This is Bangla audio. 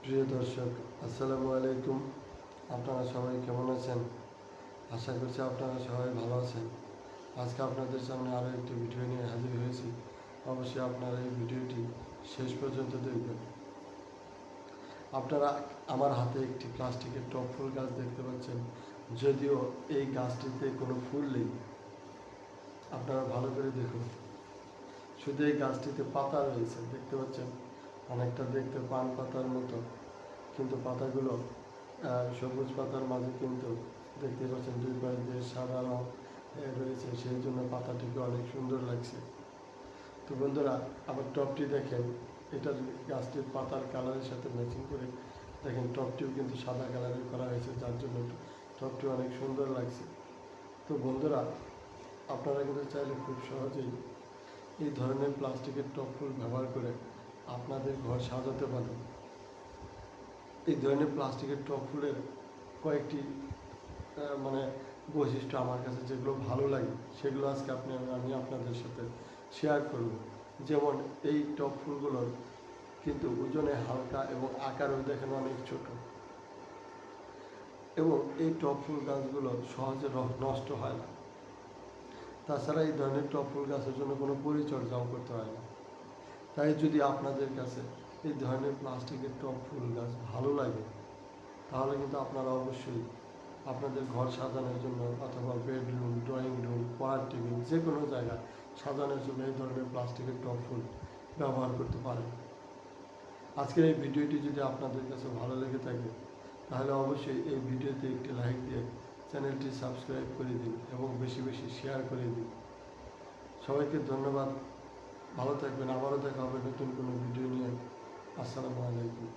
প্রিয় দর্শক, আসসালামু আলাইকুম। আপনারা সবাই কেমন আছেন? আশা করছি আপনারা সবাই ভালো আছেন। আজকে আপনাদের সামনে আরও একটি ভিডিও নিয়ে হাজির হয়েছি। অবশ্যই আপনারা এই ভিডিওটি শেষ পর্যন্ত দেখবেন। আপনারা আমার হাতে একটি প্লাস্টিকের টব ফুল গাছ দেখতে পাচ্ছেন। যদিও এই গাছটিতে কোনো ফুল নেই, আপনারা ভালো করে দেখুন। শুধু এই গাছটিতে পাতা রয়েছে, দেখতে পাচ্ছেন অনেকটা দেখতে পান পাতার মতো, কিন্তু পাতাগুলো সবুজ পাতার মাঝে কিন্তু দেখতে পাচ্ছেন দুই পাশ দিয়ে সাদা রঙ রয়েছে, সেই জন্য পাতাটিকে অনেক সুন্দর লাগছে। তো বন্ধুরা, আবার টবটি দেখেন, এটা গাছটির পাতার কালারের সাথে ম্যাচিং করে দেখেন টবটিও কিন্তু সাদা কালারের করা হয়েছে, যার জন্য টবটি অনেক সুন্দর লাগছে। তো বন্ধুরা, আপনারা কিন্তু চাইলে খুব সহজেই এই ধরনের প্লাস্টিকের টব ফুল ব্যবহার করে আপনাদের ঘর সাজাতে পারেন। এই ধরনের প্লাস্টিকের টব ফুলের কয়েকটি মানে বৈশিষ্ট্য আমার কাছে যেগুলো ভালো লাগে, সেগুলো আজকে আমি আপনাদের সাথে শেয়ার করব। যেমন এই টব ফুলগুলোর কিন্তু ওজনে হালকা এবং আকারেও দেখেন অনেক ছোট, এবং এই টব ফুল গাছগুলো সহজে নষ্ট হয় না। তাছাড়া এই ধরনের টব ফুল গাছের জন্য কোনো পরিচর্যাও করতে হয় না। তাই যদি আপনাদের কাছে এই ধরনের প্লাস্টিকের টব ফুল গাছ ভালো লাগে, তাহলে কিন্তু আপনারা অবশ্যই আপনাদের ঘর সাজানোর জন্য অথবা বেডরুম, ড্রয়িং রুম, পড়ার টেবিল, যে কোনো জায়গায় সাজানোর জন্য এই ধরনের প্লাস্টিকের টব ফুল ব্যবহার করতে পারেন। আজকের এই ভিডিওটি যদি আপনাদের কাছে ভালো লেগে থাকে, তাহলে অবশ্যই এই ভিডিওতে একটি লাইক দিয়ে চ্যানেলটি সাবস্ক্রাইব করে দিন এবং বেশি বেশি শেয়ার করে দিন। সবাইকে ধন্যবাদ, ভালো থাকবেন। আবারও দেখা হবে নতুন কোনো ভিডিও নিয়ে। আসসালামু আলাইকুম।